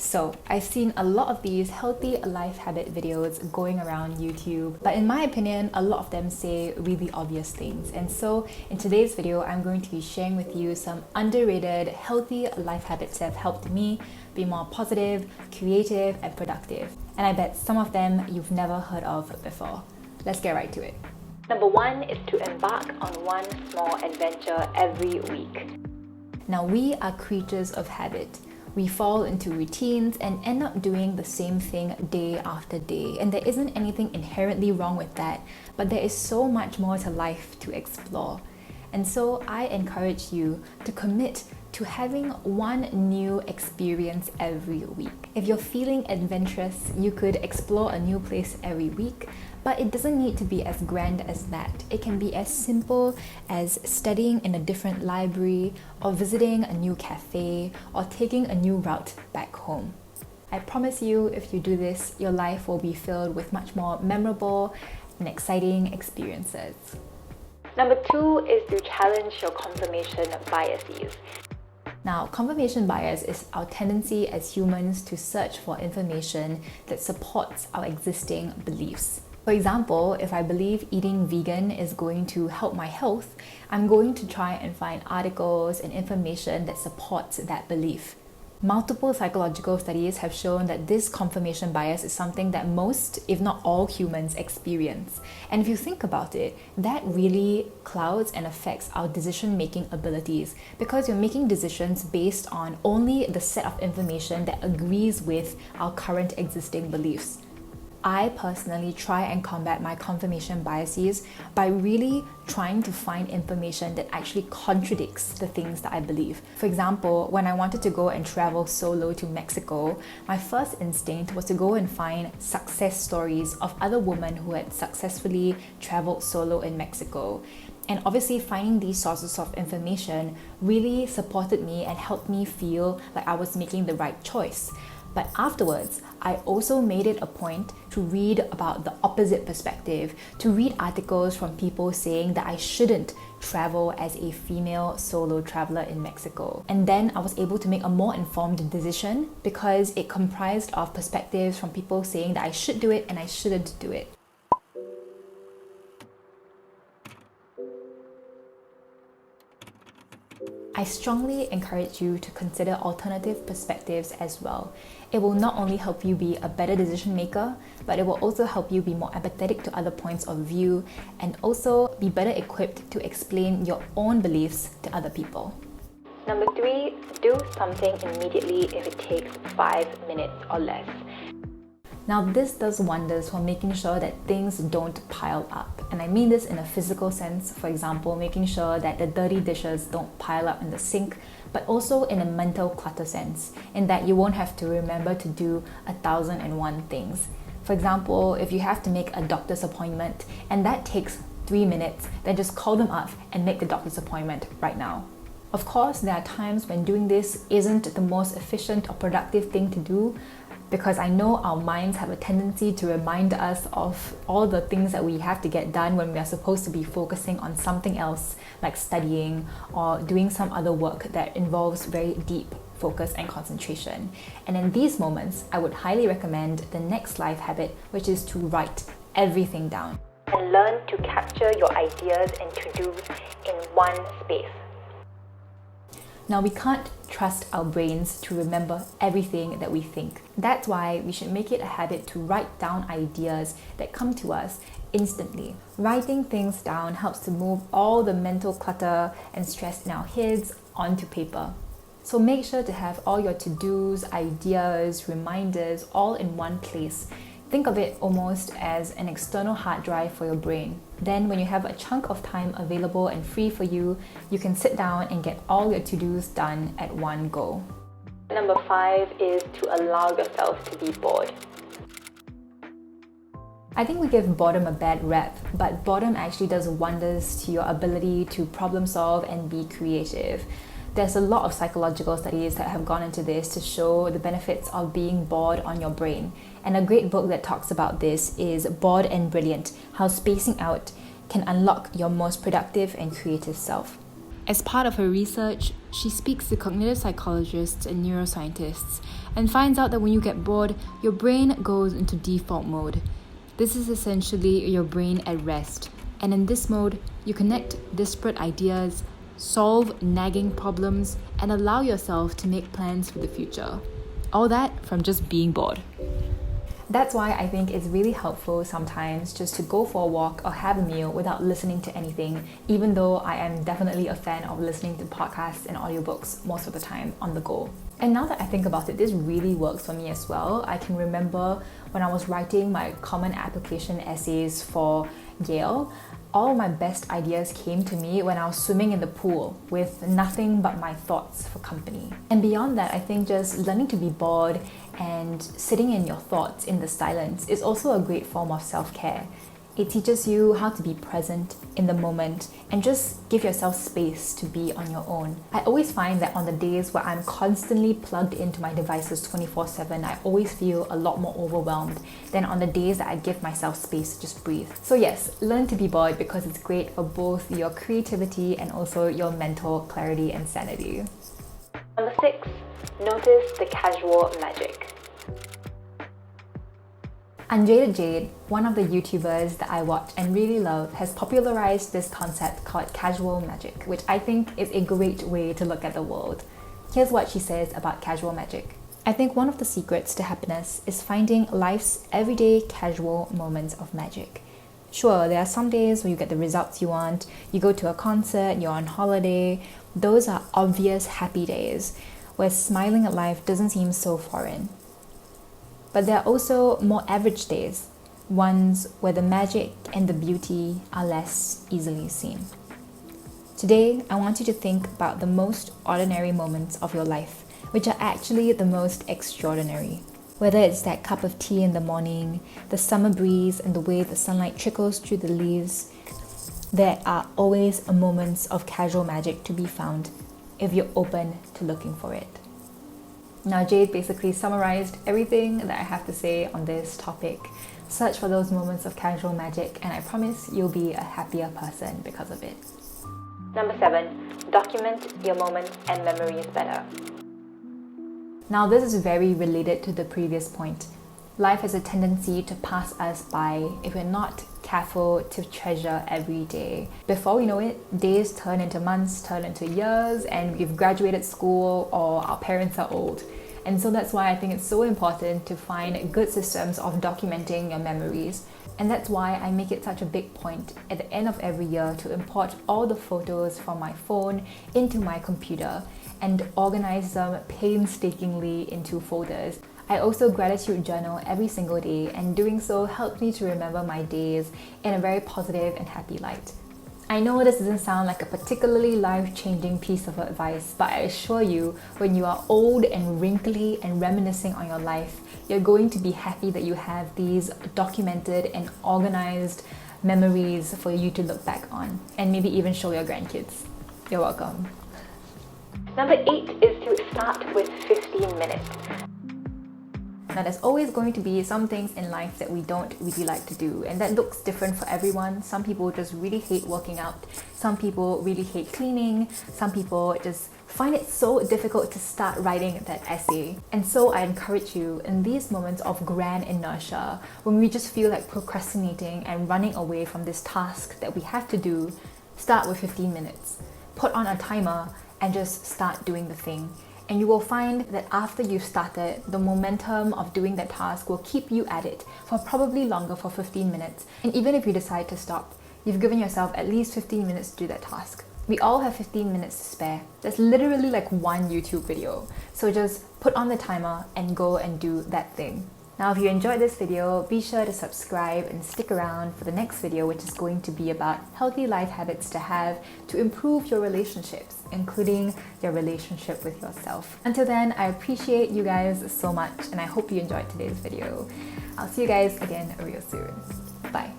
So, I've seen a lot of these healthy life habit videos going around YouTube, but in my opinion, a lot of them say really obvious things. And so, in today's video, I'm going to be sharing with you some underrated healthy life habits that have helped me be more positive, creative, and productive. And I bet some of them you've never heard of before. Let's get right to it. Number 1 is to embark on one small adventure every week. Now, we are creatures of habit. We fall into routines and end up doing the same thing day after day. And there isn't anything inherently wrong with that, but there is so much more to life to explore. And so I encourage you to commit to having one new experience every week. If you're feeling adventurous, you could explore a new place every week, but it doesn't need to be as grand as that. It can be as simple as studying in a different library, or visiting a new cafe, or taking a new route back home. I promise you, if you do this, your life will be filled with much more memorable and exciting experiences. Number 2 is to challenge your confirmation biases. Now, confirmation bias is our tendency as humans to search for information that supports our existing beliefs. For example, if I believe eating vegan is going to help my health, I'm going to try and find articles and information that supports that belief. Multiple psychological studies have shown that this confirmation bias is something that most, if not all, humans experience. And if you think about it, that really clouds and affects our decision-making abilities, because you're making decisions based on only the set of information that agrees with our current existing beliefs. I personally try and combat my confirmation biases by really trying to find information that actually contradicts the things that I believe. For example, when I wanted to go and travel solo to Mexico, my first instinct was to go and find success stories of other women who had successfully traveled solo in Mexico. And obviously finding these sources of information really supported me and helped me feel like I was making the right choice. But afterwards, I also made it a point to read about the opposite perspective, to read articles from people saying that I shouldn't travel as a female solo traveler in Mexico. And then I was able to make a more informed decision because it comprised of perspectives from people saying that I should do it and I shouldn't do it. I strongly encourage you to consider alternative perspectives as well. It will not only help you be a better decision maker, but it will also help you be more empathetic to other points of view and also be better equipped to explain your own beliefs to other people. Number 3, do something immediately if it takes 5 minutes or less. Now, this does wonders for making sure that things don't pile up. And I mean this in a physical sense, for example, making sure that the dirty dishes don't pile up in the sink, but also in a mental clutter sense, in that you won't have to remember to do 1,001 things. For example, if you have to make a doctor's appointment and that takes 3 minutes, then just call them up and make the doctor's appointment right now. Of course, there are times when doing this isn't the most efficient or productive thing to do, because I know our minds have a tendency to remind us of all the things that we have to get done when we are supposed to be focusing on something else, like studying or doing some other work that involves very deep focus and concentration. And in these moments, I would highly recommend the next life habit, which is to write everything down and learn to capture your ideas and to-dos in one space. Now, we can't trust our brains to remember everything that we think. That's why we should make it a habit to write down ideas that come to us instantly. Writing things down helps to move all the mental clutter and stress in our heads onto paper. So make sure to have all your to-dos, ideas, reminders all in one place. Think of it almost as an external hard drive for your brain. Then when you have a chunk of time available and free for you, you can sit down and get all your to-dos done at one go. Number 5 is to allow yourself to be bored. I think we give boredom a bad rep, but boredom actually does wonders to your ability to problem solve and be creative. There's a lot of psychological studies that have gone into this to show the benefits of being bored on your brain. And a great book that talks about this is Bored and Brilliant: How Spacing Out Can Unlock Your Most Productive and Creative Self. As part of her research, she speaks to cognitive psychologists and neuroscientists and finds out that when you get bored, your brain goes into default mode. This is essentially your brain at rest, and in this mode, you connect disparate ideas, solve nagging problems, and allow yourself to make plans for the future. All that from just being bored. That's why I think it's really helpful sometimes just to go for a walk or have a meal without listening to anything, even though I am definitely a fan of listening to podcasts and audiobooks most of the time on the go. And now that I think about it, this really works for me as well. I can remember when I was writing my common application essays for Yale, all my best ideas came to me when I was swimming in the pool with nothing but my thoughts for company. And beyond that, I think just learning to be bored and sitting in your thoughts in the silence is also a great form of self-care. It teaches you how to be present in the moment and just give yourself space to be on your own. I always find that on the days where I'm constantly plugged into my devices 24/7, I always feel a lot more overwhelmed than on the days that I give myself space to just breathe. So yes, learn to be bored because it's great for both your creativity and also your mental clarity and sanity. Number 6, notice the casual magic. Unjaded Jade, one of the YouTubers that I watch and really love, has popularized this concept called casual magic, which I think is a great way to look at the world. Here's what she says about casual magic. I think one of the secrets to happiness is finding life's everyday casual moments of magic. Sure, there are some days where you get the results you want, you go to a concert, you're on holiday. Those are obvious happy days where smiling at life doesn't seem so foreign. But there are also more average days, ones where the magic and the beauty are less easily seen. Today, I want you to think about the most ordinary moments of your life, which are actually the most extraordinary. Whether it's that cup of tea in the morning, the summer breeze and the way the sunlight trickles through the leaves, there are always moments of casual magic to be found if you're open to looking for it. Now, Jade basically summarized everything that I have to say on this topic. Search for those moments of casual magic and I promise you'll be a happier person because of it. Number 7, document your moments and memories better. Now, this is very related to the previous point. Life has a tendency to pass us by if we're not careful to treasure every day. Before we know it, days turn into months, turn into years, and we've graduated school or our parents are old. And so that's why I think it's so important to find good systems of documenting your memories. And that's why I make it such a big point at the end of every year to import all the photos from my phone into my computer and organize them painstakingly into folders. I also gratitude journal every single day, and doing so helps me to remember my days in a very positive and happy light. I know this doesn't sound like a particularly life-changing piece of advice, but I assure you, when you are old and wrinkly and reminiscing on your life, you're going to be happy that you have these documented and organized memories for you to look back on, and maybe even show your grandkids. You're welcome. Number 8 is to start with 15 minutes. Now, there's always going to be some things in life that we don't really like to do, and that looks different for everyone. Some people just really hate working out. Some people really hate cleaning. Some people just find it so difficult to start writing that essay. And so I encourage you, in these moments of grand inertia, when we just feel like procrastinating and running away from this task that we have to do, start with 15 minutes. Put on a timer and just start doing the thing. And you will find that after you've started, the momentum of doing that task will keep you at it for probably longer, for 15 minutes. And even if you decide to stop, you've given yourself at least 15 minutes to do that task. We all have 15 minutes to spare. That's literally like one YouTube video. So just put on the timer and go and do that thing. Now, if you enjoyed this video, be sure to subscribe and stick around for the next video, which is going to be about healthy life habits to have to improve your relationships, including your relationship with yourself. Until then, I appreciate you guys so much and I hope you enjoyed today's video. I'll see you guys again real soon. Bye.